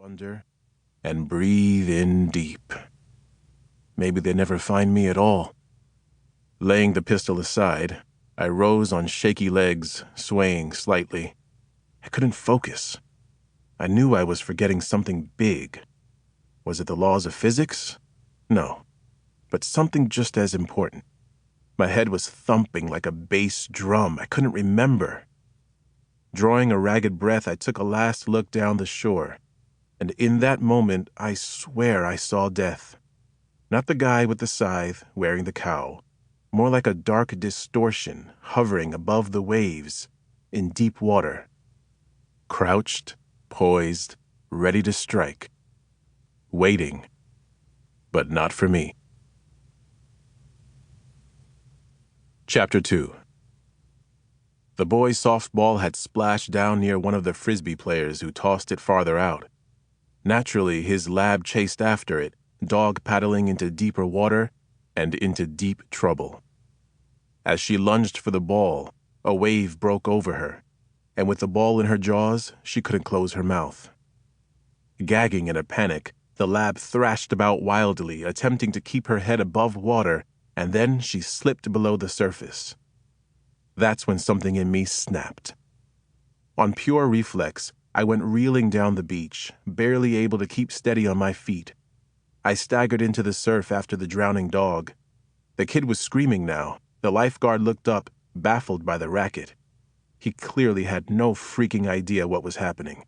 under and breathe in deep. Maybe they'd never find me at all. Laying the pistol aside, I rose on shaky legs, swaying slightly. I couldn't focus. I knew I was forgetting something big. Was it the laws of physics? No, but something just as important. My head was thumping like a bass drum. I couldn't remember. Drawing a ragged breath, I took a last look down the shore, and in that moment, I swear I saw death. Not the guy with the scythe wearing the cowl, more like a dark distortion hovering above the waves in deep water. Crouched, poised, ready to strike. Waiting, but not for me. Chapter 2. The boy's softball had splashed down near one of the frisbee players who tossed it farther out. Naturally, his lab chased after it, dog paddling into deeper water and into deep trouble. As she lunged for the ball, a wave broke over her, and with the ball in her jaws, she couldn't close her mouth. Gagging in a panic, the lab thrashed about wildly, attempting to keep her head above water, and then she slipped below the surface. That's when something in me snapped. On pure reflex, I went reeling down the beach, barely able to keep steady on my feet. I staggered into the surf after the drowning dog. The kid was screaming now. The lifeguard looked up, baffled by the racket. He clearly had no freaking idea what was happening.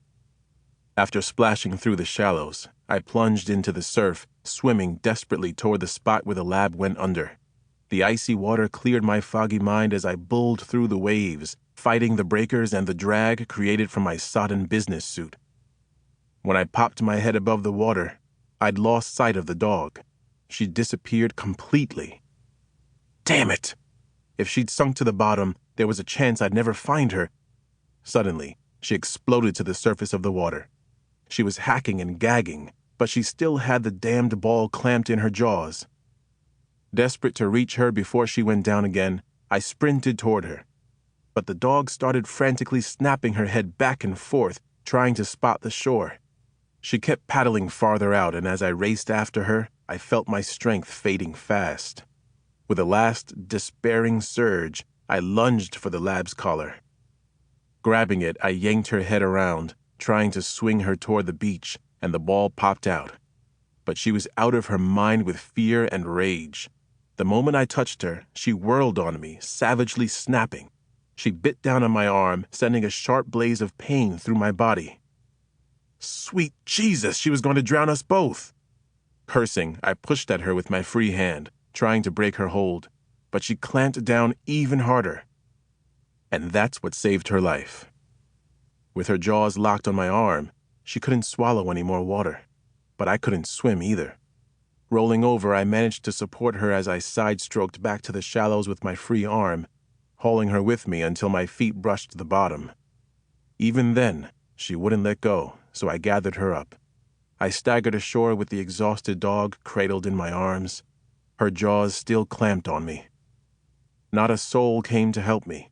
After splashing through the shallows, I plunged into the surf, swimming desperately toward the spot where the lab went under. The icy water cleared my foggy mind as I bulled through the waves, fighting the breakers and the drag created from my sodden business suit. When I popped my head above the water, I'd lost sight of the dog. She'd disappeared completely. Damn it! If she'd sunk to the bottom, there was a chance I'd never find her. Suddenly, she exploded to the surface of the water. She was hacking and gagging, but she still had the damned ball clamped in her jaws. Desperate to reach her before she went down again, I sprinted toward her. But the dog started frantically snapping her head back and forth, trying to spot the shore. She kept paddling farther out, and as I raced after her, I felt my strength fading fast. With a last despairing surge, I lunged for the lab's collar. Grabbing it, I yanked her head around, trying to swing her toward the beach, and the ball popped out. But she was out of her mind with fear and rage. The moment I touched her, she whirled on me, savagely snapping. She bit down on my arm, sending a sharp blaze of pain through my body. Sweet Jesus, she was going to drown us both. Cursing, I pushed at her with my free hand, trying to break her hold, but she clamped down even harder. And that's what saved her life. With her jaws locked on my arm, she couldn't swallow any more water, but I couldn't swim either. Rolling over, I managed to support her as I side-stroked back to the shallows with my free arm, hauling her with me until my feet brushed the bottom. Even then, she wouldn't let go, so I gathered her up. I staggered ashore with the exhausted dog cradled in my arms, her jaws still clamped on me. Not a soul came to help me.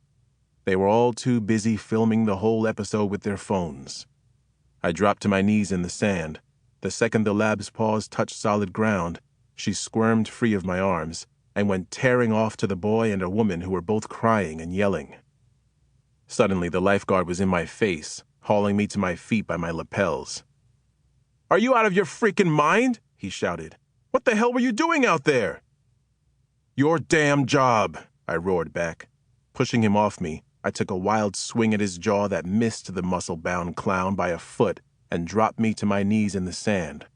They were all too busy filming the whole episode with their phones. I dropped to my knees in the sand. The second the lab's paws touched solid ground, she squirmed free of my arms and went tearing off to the boy and a woman who were both crying and yelling. Suddenly, the lifeguard was in my face, hauling me to my feet by my lapels. "Are you out of your freaking mind?" he shouted. "What the hell were you doing out there?" "Your damn job," I roared back. Pushing him off me, I took a wild swing at his jaw that missed the muscle-bound clown by a foot and dropped me to my knees in the sand.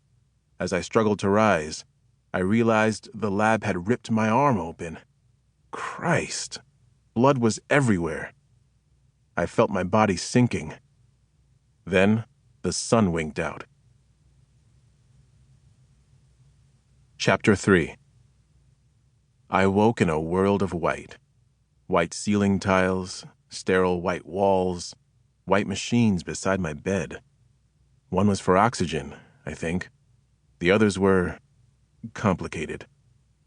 As I struggled to rise, I realized the lab had ripped my arm open. Christ! Blood was everywhere. I felt my body sinking. Then, the sun winked out. Chapter 3. I woke in a world of white. White ceiling tiles, sterile white walls, white machines beside my bed. One was for oxygen, I think. The others were complicated.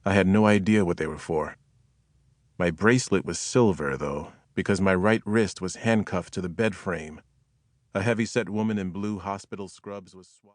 I had no idea what they were for. My bracelet was silver, though, because my right wrist was handcuffed to the bed frame. A heavy-set woman in blue hospital scrubs was